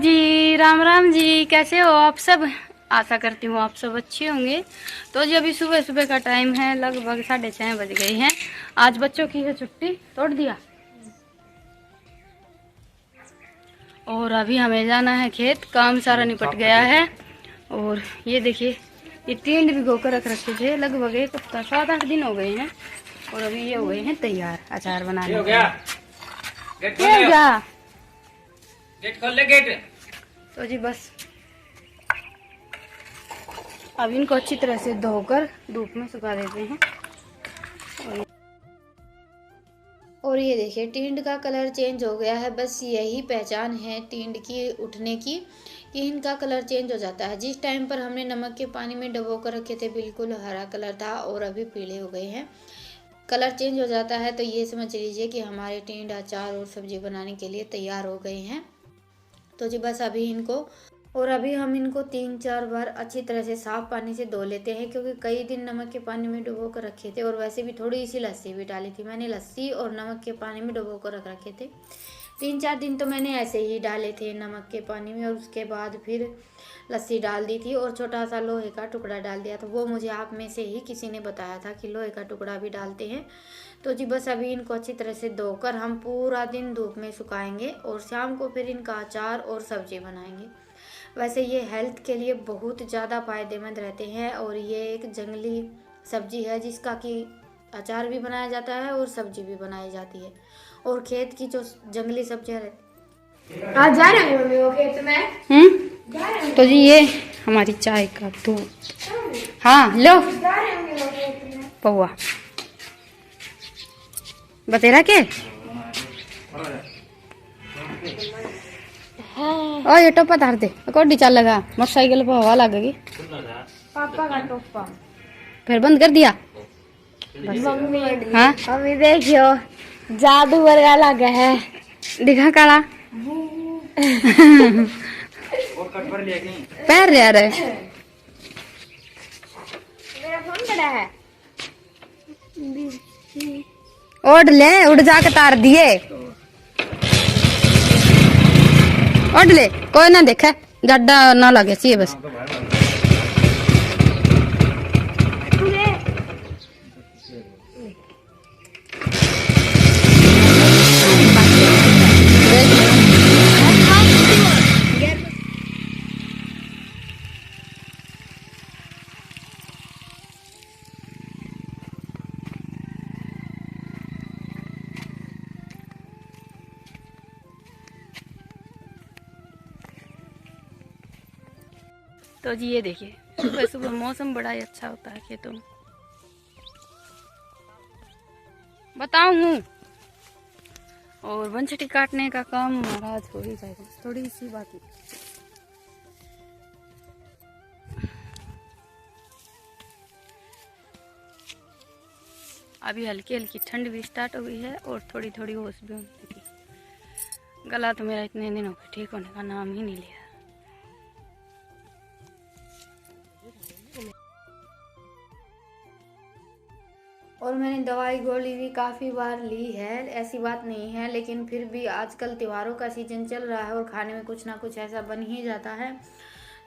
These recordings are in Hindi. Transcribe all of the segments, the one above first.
जी राम राम जी, कैसे हो आप सब। आशा करती हूँ आप सब अच्छे होंगे। तो जी अभी सुबह सुबह का टाइम है, लगभग 6:30 बज गए हैं। आज बच्चों की है छुट्टी, तोड़ दिया। और अभी हमें जाना है खेत, काम सारा निपट गया है। और ये देखिए, ये टींड भी गोकर रख रखे थे, लगभग एक हफ्ता 7-8 दिन हो गए हैं। और अभी ये हो गए हैं तैयार अचार बनाने के लिए। गेट खोल ले गेट। तो जी बस अब इनको अच्छी तरह से धोकर धूप में सुखा देते हैं। और ये देखिए, टींड का कलर चेंज हो गया है। बस यही पहचान है टींड की उठने की, कि इनका कलर चेंज हो जाता है। जिस टाइम पर हमने नमक के पानी में डुबो कर रखे थे बिल्कुल हरा कलर था, और अभी पीले हो गए हैं। कलर चेंज हो जाता है तो ये समझ लीजिए कि हमारे टींड अचार और सब्जी बनाने के लिए तैयार हो गए हैं। तो जी बस अभी हम इनको 3-4 बार अच्छी तरह से साफ पानी से धो लेते हैं, क्योंकि कई दिन नमक के पानी में डुबो कर रखे थे। और वैसे भी थोड़ी सी लस्सी भी डाली थी मैंने, लस्सी और नमक के पानी में डुबो कर रख रखे थे। 3-4 दिन तो मैंने ऐसे ही डाले थे नमक के पानी में, और उसके बाद फिर लस्सी डाल दी थी और छोटा सा लोहे का टुकड़ा डाल दिया था। वो मुझे आप में से ही किसी ने बताया था कि लोहे का टुकड़ा भी डालते हैं। तो जी बस अभी इनको अच्छी तरह से धोकर हम पूरा दिन धूप में सुखाएंगे, और शाम को फिर इनका अचार और सब्जी बनाएंगे। वैसे ये हेल्थ के लिए बहुत ज़्यादा फायदेमंद रहते हैं, और ये एक जंगली सब्जी है जिसका कि अचार भी बनाया जाता है और सब्जी भी बनाई जाती है। और खेत की जो जंगली सब्जियां आज जा रहे हैं मम्मी वो खेत में। तो जी ये हमारी चाय का दूध। हाँ लो पौआ बतेरा के। ओ ये टोपा धार दे, कोडी चल लगा, मोटरसाइकिल पर हवा लगेगी। पापा का टोपा फिर बंद कर दिया। मम्मी। हाँ अभी देखियो जादू वर्गा लगा है। दिखा काला पैर रे अरे मेरा फोन बड़ा है। ओढ़ ले, उड़ जाके तार दिए। ओढ़ ले, कोई ना देखे, गड्ढा ना लगे चाहिए बस। तो जी ये देखिए, सुबह सुबह मौसम बड़ा ही अच्छा होता है खेतों में, बताऊं। और बंछटी काटने का काम हमारा आज हो ही जाएगा, थोड़ी सी बाकी। अभी हल्की हल्की ठंड भी स्टार्ट हो गई है, और थोड़ी थोड़ी होश भी होने लगी। गला तो मेरा इतने दिन हो गए ठीक होने का नाम ही नहीं लिया। और मैंने दवाई गोली भी काफ़ी बार ली है, ऐसी बात नहीं है, लेकिन फिर भी आजकल त्योहारों का सीजन चल रहा है और खाने में कुछ ना कुछ ऐसा बन ही जाता है।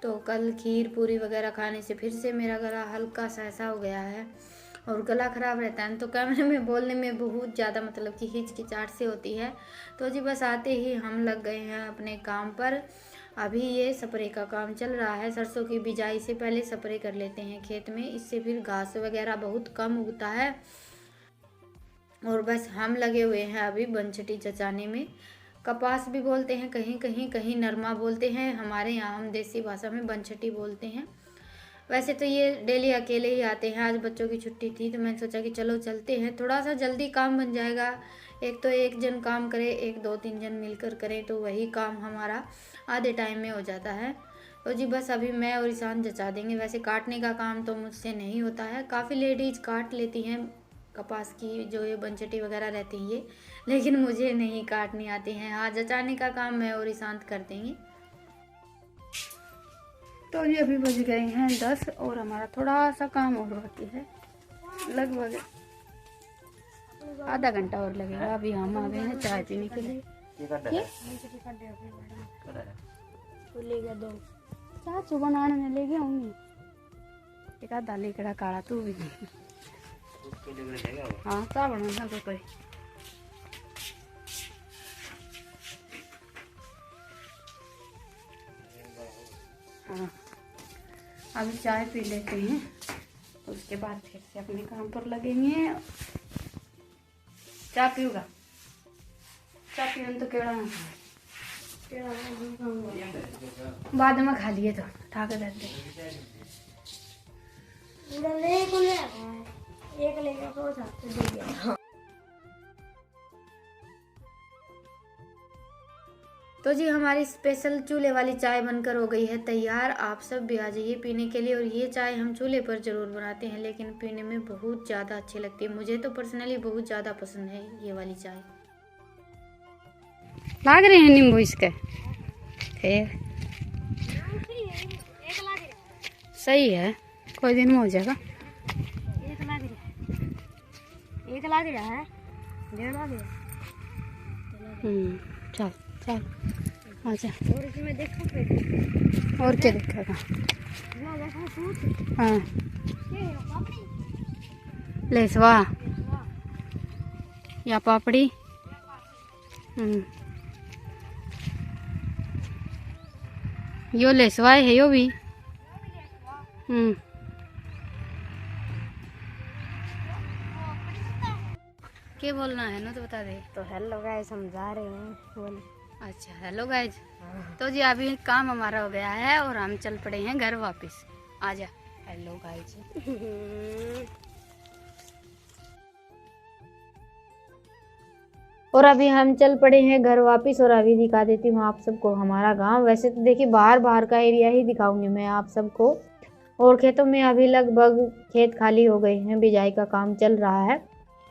तो कल खीर पूरी वगैरह खाने से फिर से मेरा गला हल्का सा ऐसा हो गया है, और गला ख़राब रहता है तो कैमरे में बोलने में बहुत ज़्यादा मतलब कि हिचकिचाहट से होती है। तो जी बस आते ही हम लग गए हैं अपने काम पर। अभी ये स्प्रे का काम चल रहा है, सरसों की बिजाई से पहले स्प्रे कर लेते हैं खेत में, इससे फिर घास वगैरह बहुत कम उगता है। और बस हम लगे हुए हैं अभी बंछटी चचाने में। कपास भी बोलते हैं कहीं कहीं, कहीं नरमा बोलते हैं, हमारे यहाँ हम देसी भाषा में बंछटी बोलते हैं। वैसे तो ये डेली अकेले ही आते हैं, आज बच्चों की छुट्टी थी तो मैंने सोचा कि चलो चलते हैं, थोड़ा सा जल्दी काम बन जाएगा। एक तो एक जन काम करे, एक 2-3 जन मिलकर करें तो वही काम हमारा आधे टाइम में हो जाता है। तो जी बस अभी मैं और ईशान जचा देंगे। वैसे काटने का काम तो मुझसे नहीं होता है, काफ़ी लेडीज़ काट लेती हैं कपास की जो ये बंछटी वगैरह रहती है ये, लेकिन मुझे नहीं काटनी आती हैं। हाँ, जचाने का काम मैं और ईशान कर देंगे। तो ये अभी बज गए हैं 10, और हमारा थोड़ा सा काम और बाकी है, लगभग आधा घंटा और लगेगा। अभी हम आ गए हैं चाय पीने के लिए। ले गया 2 चाचू बनाने में ले गया हूँ एक आधा लेकड़ा काढ़ा तू भी हाँ चा बनाना कोई हाँ अभी चाय पी लेते हैं उसके बाद फिर से अपने काम पर लगेंगे। चाय पीऊँगा चाय पीने तो केड़ा ना बाद में खा लिए तो ठाक दर्द एक लेके तो साथ दे दिया। तो जी हमारी स्पेशल चूल्हे वाली चाय बनकर हो गई है तैयार। आप सब भी आ जाइए पीने के लिए। और ये चाय हम चूल्हे पर ज़रूर बनाते हैं लेकिन पीने में बहुत ज़्यादा अच्छी लगती है। मुझे तो पर्सनली बहुत ज़्यादा पसंद है ये वाली चाय। लाग रहे हैं नींबू इसके सही है कोई दिन में हो जाएगा। एक लाग रहा है 1.5 लाग रहा चल चल अच्छा और इसमें देखो फिर और क्या दिखेगा। ना देखो सूट हाँ ये पापड़ी लेसवा या पापड़ी यो लेसवा है यो भी क्या बोलना है ना तो बता दे। तो हेलो गाइस हम जा रहे हैं बोल। अच्छा हेलो गाइज तो जी अभी काम हमारा हो गया है और हम चल पड़े हैं घर वापस। आजा हेलो गाइज और अभी हम चल पड़े हैं घर वापस। और अभी दिखा देती हूँ आप सबको हमारा गांव। वैसे तो देखिए बाहर बाहर का एरिया ही दिखाऊंगी मैं आप सबको। और खेतों में अभी लगभग खेत खाली हो गए हैं, बिजाई का काम चल रहा है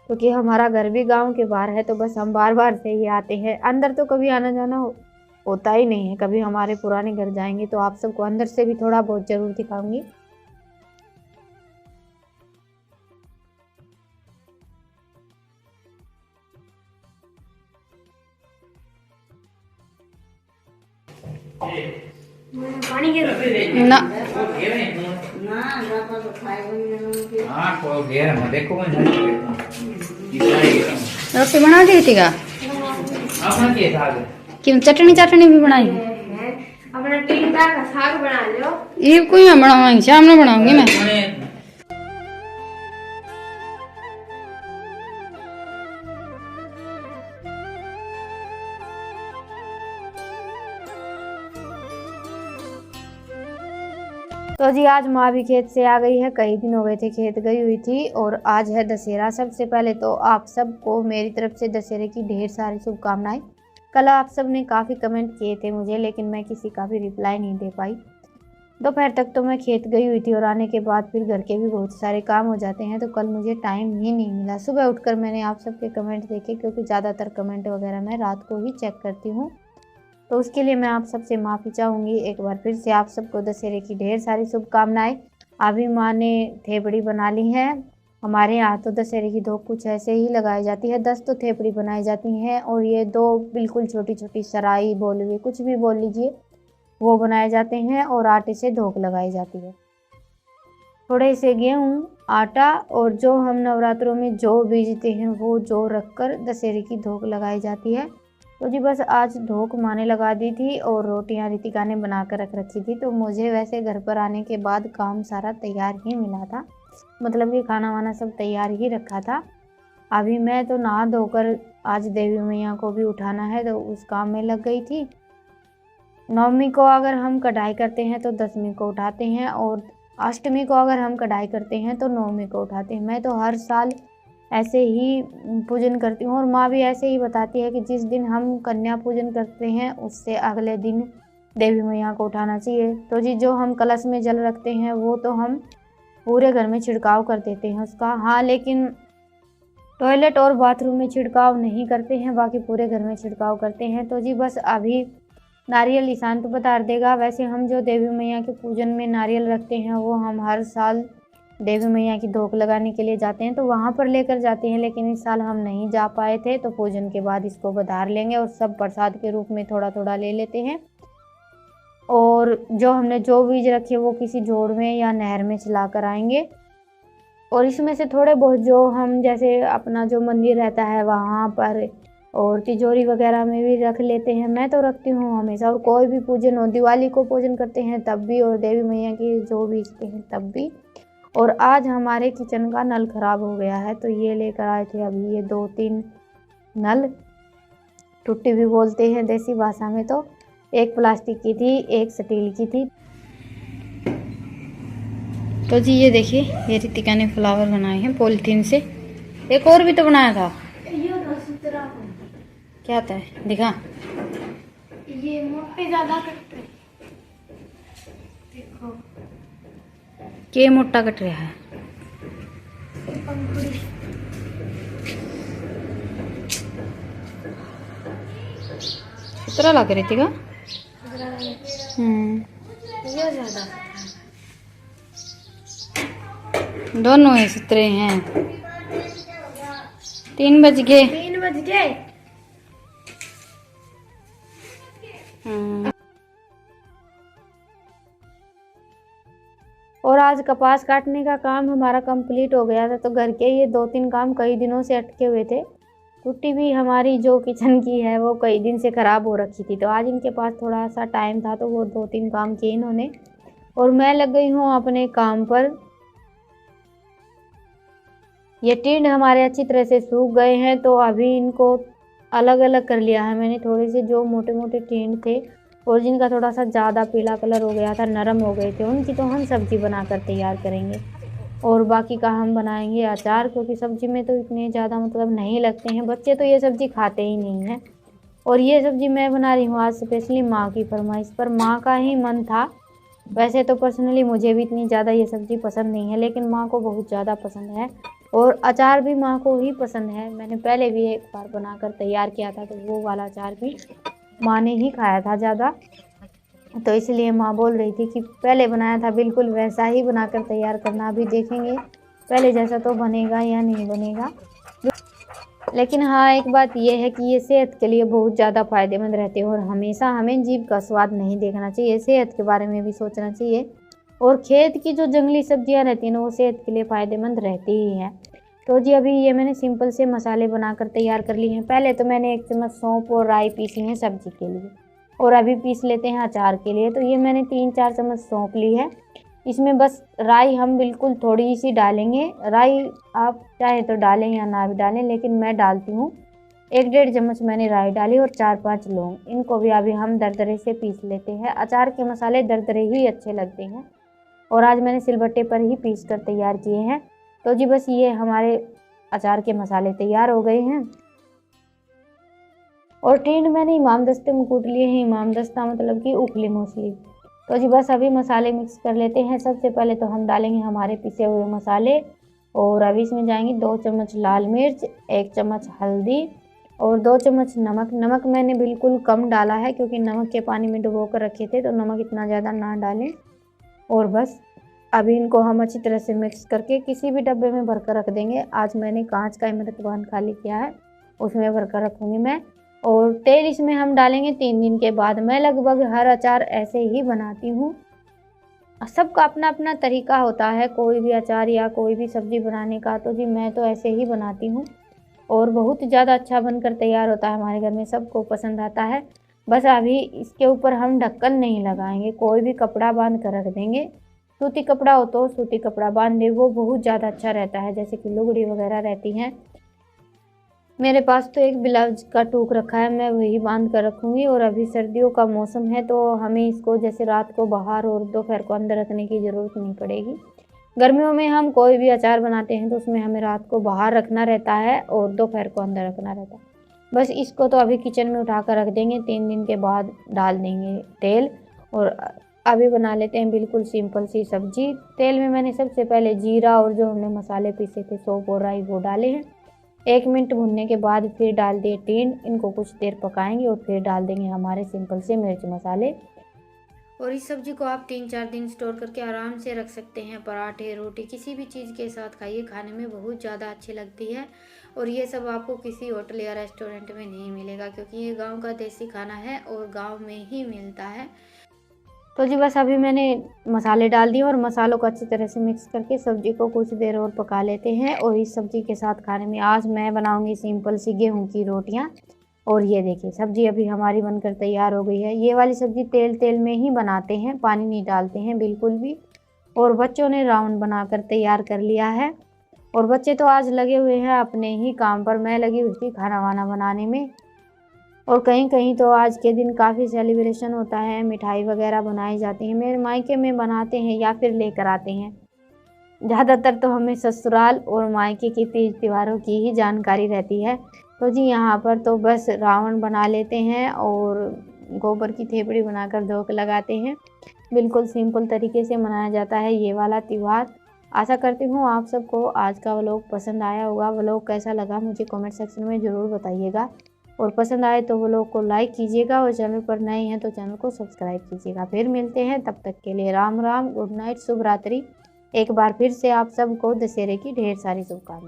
क्योंकि हमारा घर भी गांव के बाहर है। तो बस हम बार बार से ही आते हैं, अंदर तो कभी आना जाना होता ही नहीं है। कभी हमारे पुराने घर जाएंगे तो आप सबको अंदर से भी थोड़ा बहुत जरूर दिखाऊंगी। पानी के ना रोटी बना दी थी का क्यों चटनी चटनी भी बनाई अपना 3 का साग बना लो। ये कोई बनाऊंगी शाम में बनाऊंगी मैं। तो जी आज माँ भी खेत से आ गई है, कई दिन हो गए थे खेत गई हुई थी और आज है दशहरा। सबसे पहले तो आप सबको मेरी तरफ से दशहरे की ढेर सारी शुभकामनाएं। कल आप सब ने काफ़ी कमेंट किए थे मुझे लेकिन मैं किसी का भी रिप्लाई नहीं दे पाई। दोपहर तक तो मैं खेत गई हुई थी और आने के बाद फिर घर के भी बहुत सारे काम हो जाते हैं तो कल मुझे टाइम ही नहीं मिला। सुबह उठकर मैंने आप सबके कमेंट देखे क्योंकि ज़्यादातर कमेंट वगैरह मैं रात को ही चेक करती हूँ, तो उसके लिए मैं आप सबसे माफ़ी चाहूँगी। एक बार फिर से आप सबको दशहरे की ढेर सारी शुभकामनाएं। अभी माँ ने थेपड़ी बना ली है। हमारे यहाँ तो दशहरे की धोख कुछ ऐसे ही लगाई जाती है, 10 तो थेपड़ी बनाई जाती हैं और ये 2 बिल्कुल छोटी छोटी सराई बोल लीजिए कुछ भी बोल लीजिए वो बनाए जाते हैं और आटे से धोख लगाई जाती है। थोड़े से गेहूँ आटा और जो हम नवरात्रों में जौ बीजते हैं वो जौ रखकर दशहरे की धोख लगाई जाती है। तो जी बस आज धोख माँ ने लगा दी थी और रोटियां रितिका ने बना कर रख रखी थी। तो मुझे वैसे घर पर आने के बाद काम सारा तैयार ही मिला था, मतलब कि खाना वाना सब तैयार ही रखा था। अभी मैं तो नहा धोकर आज देवी मैया को भी उठाना है तो उस काम में लग गई थी। नवमी को अगर हम कढ़ाई करते हैं तो 10वीं को उठाते हैं और अष्टमी को अगर हम कढ़ाई करते हैं तो 9वीं को उठाते हैं। मैं तो हर साल ऐसे ही पूजन करती हूँ और माँ भी ऐसे ही बताती है कि जिस दिन हम कन्या पूजन करते हैं उससे अगले दिन देवी मैया को उठाना चाहिए। तो जी जो हम कलश में जल रखते हैं वो तो हम पूरे घर में छिड़काव कर देते हैं उसका, हाँ लेकिन टॉयलेट और बाथरूम में छिड़काव नहीं करते हैं, बाकी पूरे घर में छिड़काव करते हैं। तो जी बस अभी नारियल ईशान तो बता देगा। वैसे हम जो देवी मैया के पूजन में नारियल रखते हैं वो हम हर साल देवी मैया की धोख लगाने के लिए जाते हैं तो वहाँ पर लेकर जाते हैं, लेकिन इस साल हम नहीं जा पाए थे तो पूजन के बाद इसको बधार लेंगे और सब प्रसाद के रूप में थोड़ा थोड़ा ले लेते हैं। और जो हमने जो बीज रखे वो किसी जोड़ में या नहर में चला कर आएंगे। और इसमें से थोड़े बहुत जो हम जैसे अपना जो मंदिर रहता है वहाँ पर और तिजोरी वगैरह में भी रख लेते हैं। मैं तो रखती हूँ हमेशा। और कोई भी पूजन हो, दिवाली को पूजन करते हैं तब भी, और देवी मैया की जो बीजते हैं तब भी। और आज हमारे किचन का नल खराब हो गया है तो ये लेकर आए थे अभी ये 2-3 नल। टुट्टी भी बोलते हैं देसी भाषा में। तो एक प्लास्टिक की थी, एक स्टील की थी। तो जी ये देखिए, ये रितिका ने फ्लावर बनाए हैं पॉलीथीन से। एक और भी तो बनाया था। क्या था दिखा। ये मोटे ज्यादा कट रहे। देखो के मोटा कट रहा है। पंखुड़ी। कितना लग रही थी का? ये ज्यादा दोनों ही सुतरे हैं। 3 बज गए। 3 बज गए। और आज कपास काटने का काम हमारा कंप्लीट हो गया था। तो घर के ये 2-3 काम कई दिनों से अटके हुए थे। टूटी भी हमारी जो किचन की है वो कई दिन से ख़राब हो रखी थी। तो आज इनके पास थोड़ा सा टाइम था तो वो 2-3 काम किए इन्होंने। और मैं लग गई हूँ अपने काम पर। ये टिंड हमारे अच्छी तरह से सूख गए हैं तो अभी इनको अलग अलग कर लिया है मैंने। थोड़े से जो मोटे मोटे टिंड थे और जिनका थोड़ा सा ज़्यादा पीला कलर हो गया था, नरम हो गए थे, उनकी तो हम सब्ज़ी बनाकर तैयार करेंगे। और बाकी का हम बनाएंगे अचार, क्योंकि सब्ज़ी में तो इतने ज़्यादा मतलब नहीं लगते हैं। बच्चे तो ये सब्ज़ी खाते ही नहीं हैं। और ये सब्ज़ी मैं बना रही हूँ आज स्पेशली माँ की फरमाइश पर। माँ का ही मन था। वैसे तो पर्सनली मुझे भी इतनी ज़्यादा ये सब्ज़ी पसंद नहीं है, लेकिन माँ को बहुत ज़्यादा पसंद है। और अचार भी माँ को ही पसंद है। मैंने पहले भी एक बार बनाकर तैयार किया था तो वो वाला अचार भी माँ ने ही खाया था ज़्यादा। तो इसलिए माँ बोल रही थी कि पहले बनाया था बिल्कुल वैसा ही बनाकर तैयार करना। अभी देखेंगे पहले जैसा तो बनेगा या नहीं बनेगा। लेकिन हाँ, एक बात ये है कि ये सेहत के लिए बहुत ज़्यादा फ़ायदेमंद रहते हैं। और हमेशा हमें जीभ का स्वाद नहीं देखना चाहिए, सेहत के बारे में भी सोचना चाहिए। और खेत की जो जंगली सब्जियां रहती हैं ना वो सेहत के लिए फ़ायदेमंद रहती ही हैं। तो जी अभी ये मैंने सिंपल से मसाले बनाकर तैयार कर लिए हैं। पहले तो मैंने 1 चम्मच सौंफ और राई पीसी है सब्जी के लिए, और अभी पीस लेते हैं अचार के लिए। तो ये मैंने 3-4 चम्मच सौंफ ली है। इसमें बस राई हम बिल्कुल थोड़ी सी डालेंगे। राई आप चाहे तो डालें या ना भी डालें, लेकिन मैं डालती हूँ। 1-1.5 चम्मच मैंने राई डाली और 4-5 लौंग। इनको भी अभी हम दरदरे से पीस लेते हैं। अचार के मसाले दरदरे ही अच्छे लगते हैं। और आज मैंने सिलबट्टे पर ही पीस कर तैयार किए हैं। तो जी बस ये हमारे अचार के मसाले तैयार हो गए हैं। और टिंड मैंने इमामदस्ते में कूट लिए हैं। इमामदस्ता मतलब कि उखली मूसली। तो जी बस अभी मसाले मिक्स कर लेते हैं। सबसे पहले तो हम डालेंगे हमारे पिसे हुए मसाले। और अभी इसमें जाएंगी 2 चम्मच लाल मिर्च, 1 चम्मच हल्दी और 2 चम्मच नमक। नमक मैंने बिल्कुल कम डाला है क्योंकि नमक के पानी में डुबो कर रखे थे, तो नमक इतना ज़्यादा ना डालें। और बस अभी इनको हम अच्छी तरह से मिक्स करके किसी भी डब्बे में भरकर रख देंगे। आज मैंने कांच का इमरतबान खाली किया है, उसमें भरकर रखूँगी मैं। और तेल इसमें हम डालेंगे 3 दिन के बाद। मैं लगभग हर अचार ऐसे ही बनाती हूँ। सबका अपना अपना तरीका होता है कोई भी अचार या कोई भी सब्ज़ी बनाने का। तो जी मैं तो ऐसे ही बनाती हूँ और बहुत ज़्यादा अच्छा बनकर तैयार होता है। हमारे घर में सबको पसंद आता है। बस अभी इसके ऊपर हम ढक्कन नहीं लगाएंगे, कोई भी कपड़ा बांध कर रख देंगे। सूती कपड़ा हो तो सूती कपड़ा बांध दे, वो बहुत ज़्यादा अच्छा रहता है। जैसे कि लुगड़ी वगैरह रहती हैं, मेरे पास तो एक ब्लाउज का टूक रखा है, मैं वही बांध कर रखूँगी। और अभी सर्दियों का मौसम है तो हमें इसको जैसे रात को बाहर और दोपहर को अंदर रखने की ज़रूरत नहीं पड़ेगी। गर्मियों में हम कोई भी अचार बनाते हैं तो उसमें हमें रात को बाहर रखना रहता है और दोपहर को अंदर रखना रहता है। बस इसको तो अभी किचन में उठा कर रख देंगे, 3 दिन के बाद डाल देंगे तेल। और अभी बना लेते हैं बिल्कुल सिंपल सी सब्जी। तेल में मैंने सबसे पहले जीरा और जो हमने मसाले पीसे थे सौंफ और राई वो डाले हैं। 1 मिनट भुनने के बाद फिर डाल दिए टिंड। इनको कुछ देर पकाएंगे और फिर डाल देंगे हमारे सिंपल से मिर्च मसाले। और इस सब्जी को आप 3-4 दिन स्टोर करके आराम से रख सकते हैं। पराठे, रोटी, किसी भी चीज़ के साथ खाइए, खाने में बहुत ज़्यादा अच्छी लगती है। और ये सब आपको किसी होटल या रेस्टोरेंट में नहीं मिलेगा, क्योंकि ये गांव का देसी खाना है और गांव में ही मिलता है। तो जी बस अभी मैंने मसाले डाल दिए और मसालों को अच्छी तरह से मिक्स करके सब्जी को कुछ देर और पका लेते हैं। और इस सब्जी के साथ खाने में आज मैं बनाऊंगी सिंपल सी गेहूं की रोटियां। और ये देखिए सब्जी अभी हमारी बनकर तैयार हो गई है। ये वाली सब्जी तेल में ही बनाते हैं, पानी नहीं डालते हैं बिल्कुल भी। और बच्चों ने राउंड बनाकर तैयार कर लिया है। और बच्चे तो आज लगे हुए हैं अपने ही काम पर, मैं लगी हुई थी खाना वाना बनाने में। और कहीं कहीं तो आज के दिन काफ़ी सेलिब्रेशन होता है, मिठाई वगैरह बनाई जाती है। मेरे मायके में बनाते हैं या फिर लेकर आते हैं। ज़्यादातर तो हमें ससुराल और मायके की तीज त्योहारों की ही जानकारी रहती है। तो जी यहाँ पर तो बस रावण बना लेते हैं और गोबर की थेपड़ी बनाकर धोक लगाते हैं। बिल्कुल सिंपल तरीके से मनाया जाता है ये वाला त्यौहार। आशा करती हूँ आप सबको आज का व्लॉग पसंद आया होगा। व्लॉग कैसा लगा मुझे कमेंट सेक्शन में ज़रूर बताइएगा। और पसंद आए तो व्लॉग को लाइक कीजिएगा और चैनल पर नए हैं तो चैनल को सब्सक्राइब कीजिएगा। फिर मिलते हैं, तब तक के लिए राम राम, गुड नाइट, शुभ रात्रि। एक बार फिर से आप सबको दशहरे की ढेर सारी शुभकामनाएं।